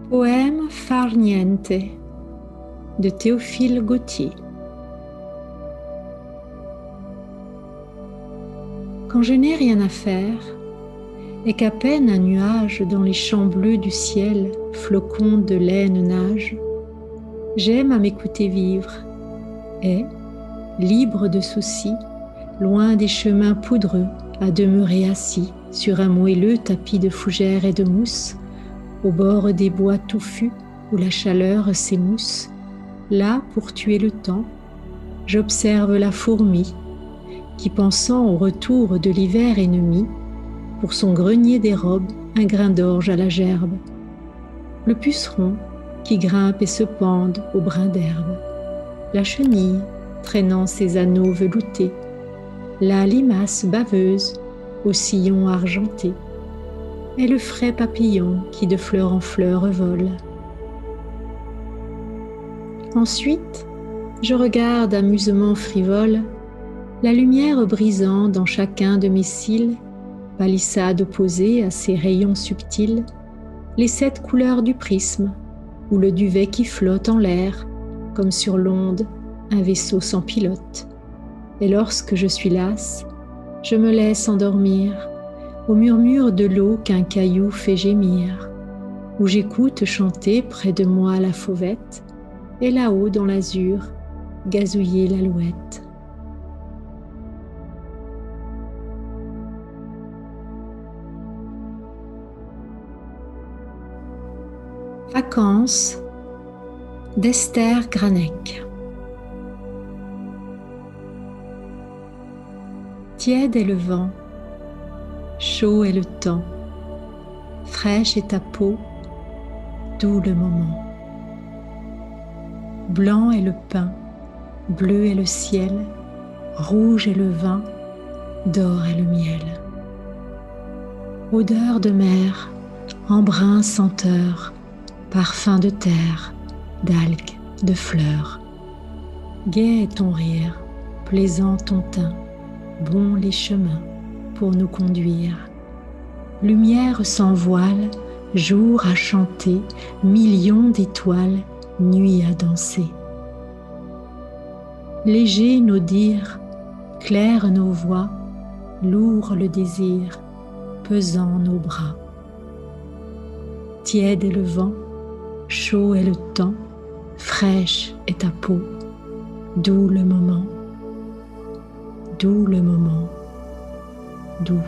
Poème Far Niente de Théophile Gautier. Quand je n'ai rien à faire et qu'à peine un nuage dans les champs bleus du ciel, flocon de laine nage, j'aime à m'écouter vivre et, libre de soucis, loin des chemins poudreux, à demeurer assis sur un moelleux tapis de fougères et de mousse, au bord des bois touffus où la chaleur s'émousse. Là, pour tuer le temps, j'observe la fourmi qui, pensant au retour de l'hiver ennemi, pour son grenier dérobe un grain d'orge à la gerbe. Le puceron qui grimpe et se pende au brin d'herbe. La chenille traînant ses anneaux veloutés. La limace baveuse au sillon argenté. Et le frais papillon qui de fleur en fleur vole. Ensuite, je regarde amusement frivole la lumière brisant dans chacun de mes cils, palissade opposée à ces rayons subtils, les 7 couleurs du prisme, ou le duvet qui flotte en l'air, comme sur l'onde, un vaisseau sans pilote. Et lorsque je suis lasse, je me laisse endormir au murmure de l'eau qu'un caillou fait gémir, où j'écoute chanter près de moi la fauvette, et là-haut dans l'azur, gazouiller l'alouette. Vacances d'Esther Granec. Tiède est le vent, chaud est le temps, fraîche est ta peau, doux le moment. Blanc est le pain, bleu est le ciel, rouge est le vin, d'or est le miel. Odeur de mer, embrun senteur, parfum de terre, d'algues, de fleurs. Gai est ton rire, plaisant ton teint, bons les chemins pour nous conduire. Lumière sans voile, jour à chanter, millions d'étoiles, nuit à danser. Léger nos dires, clairs nos voix, lourd le désir, pesant nos bras. Tiède est le vent, chaud est le temps, fraîche est ta peau, doux le moment, doux le moment, doux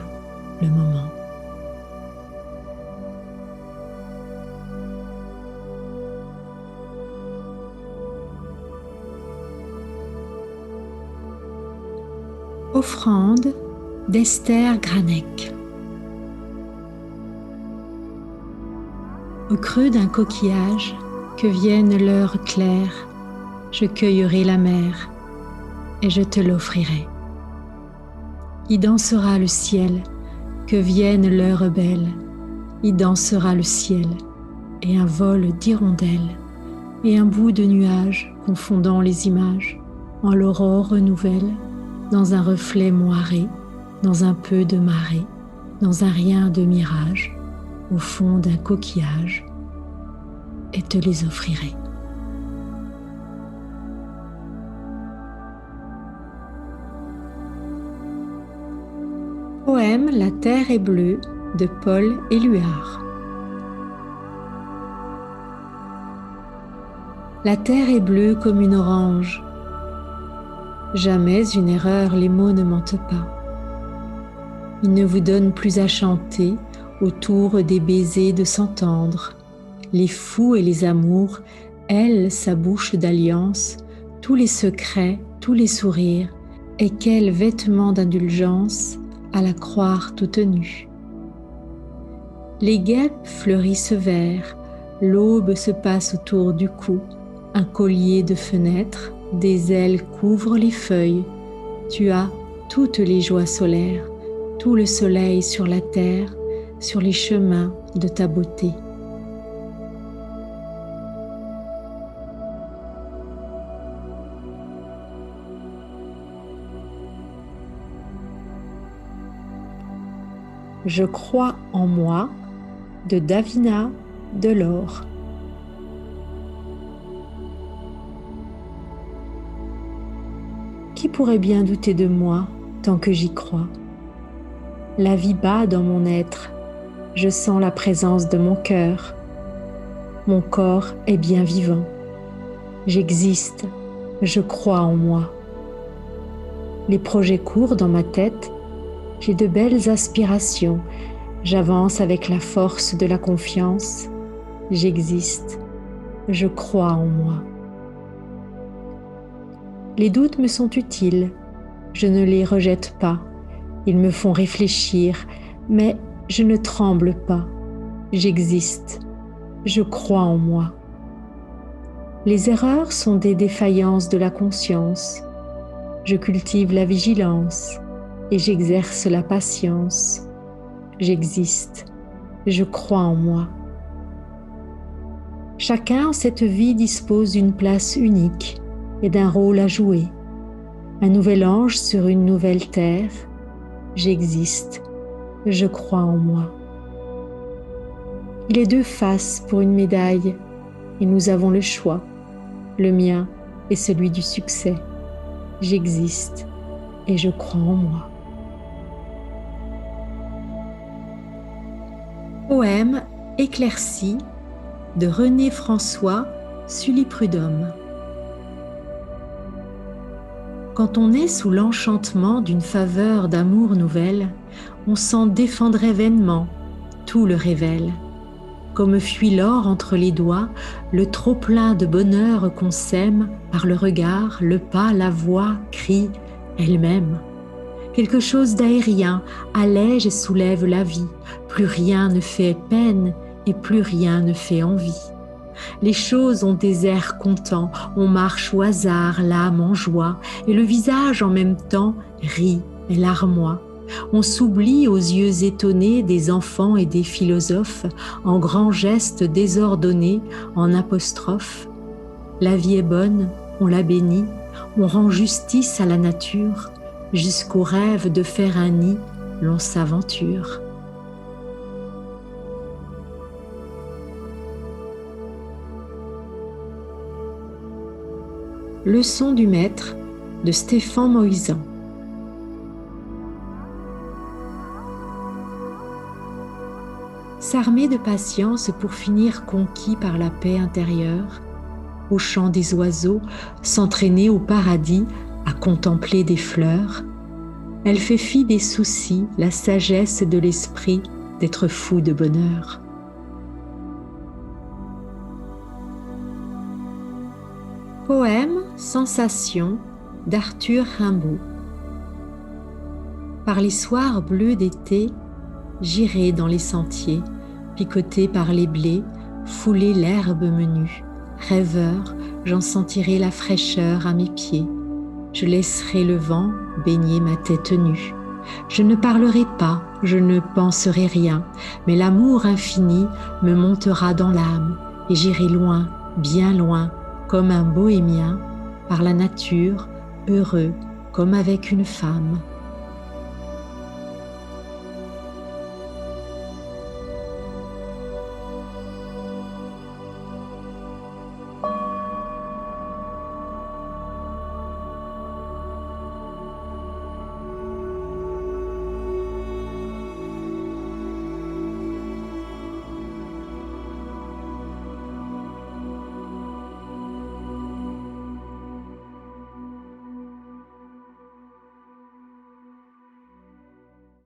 le moment. Offrande d'Esther Granec. Au creux d'un coquillage, que vienne l'heure claire, je cueillerai la mer et je te l'offrirai. Y dansera le ciel, que vienne l'heure belle, y dansera le ciel, et un vol d'hirondelles, et un bout de nuage confondant les images, en l'aurore nouvelle, dans un reflet moiré, dans un peu de marée, dans un rien de mirage, au fond d'un coquillage, et te les offrirai. Poème La terre est bleue de Paul Éluard. La terre est bleue comme une orange. Jamais une erreur, les mots ne mentent pas. Il ne vous donne plus à chanter autour des baisers de s'entendre. Les fous et les amours, elle, sa bouche d'alliance, tous les secrets, tous les sourires, et quel vêtement d'indulgence à la croire toute nue. Les guêpes fleurissent vert, l'aube se passe autour du cou, un collier de fenêtres, des ailes couvrent les feuilles. Tu as toutes les joies solaires, tout le soleil sur la terre, sur les chemins de ta beauté. Je crois en moi de Davina Delors. Qui pourrait bien douter de moi tant que j'y crois? La vie bat dans mon être, je sens la présence de mon cœur. Mon corps est bien vivant. J'existe, je crois en moi. Les projets courent dans ma tête, j'ai de belles aspirations, j'avance avec la force de la confiance. J'existe, je crois en moi. Les doutes me sont utiles, je ne les rejette pas. Ils me font réfléchir, mais je ne tremble pas. J'existe, je crois en moi. Les erreurs sont des défaillances de la conscience. Je cultive la vigilance et j'exerce la patience. J'existe, je crois en moi. Chacun en cette vie dispose d'une place unique et d'un rôle à jouer. Un nouvel ange sur une nouvelle terre. J'existe, je crois en moi. Il est deux faces pour une médaille et nous avons le choix. Le mien est celui du succès. J'existe et je crois en moi. Poème éclairci de René François Sully Prudhomme. Quand on est sous l'enchantement d'une faveur d'amour nouvelle, on s'en défendrait vainement, tout le révèle. Comme fuit l'or entre les doigts, le trop-plein de bonheur qu'on sème par le regard, le pas, la voix, crie elle-même. Quelque chose d'aérien allège et soulève la vie, plus rien ne fait peine et plus rien ne fait envie. Les choses ont des airs contents, on marche au hasard, l'âme en joie, et le visage en même temps rit et larmoie. On s'oublie aux yeux étonnés des enfants et des philosophes, en grands gestes désordonnés, en apostrophes. La vie est bonne, on la bénit, on rend justice à la nature, jusqu'au rêve de faire un nid, l'on s'aventure. Leçon du maître de Stéphane Moïsan. S'armer de patience pour finir conquis par la paix intérieure, au chant des oiseaux, s'entraîner au paradis à contempler des fleurs, elle fait fi des soucis, la sagesse de l'esprit d'être fou de bonheur. Poème Sensation d'Arthur Rimbaud. Par les soirs bleus d'été, j'irai dans les sentiers, picoté par les blés, fouler l'herbe menue. Rêveur, j'en sentirai la fraîcheur à mes pieds. Je laisserai le vent baigner ma tête nue. Je ne parlerai pas, je ne penserai rien, mais l'amour infini me montera dans l'âme et j'irai loin, bien loin, comme un bohémien, par la nature, heureux comme avec une femme.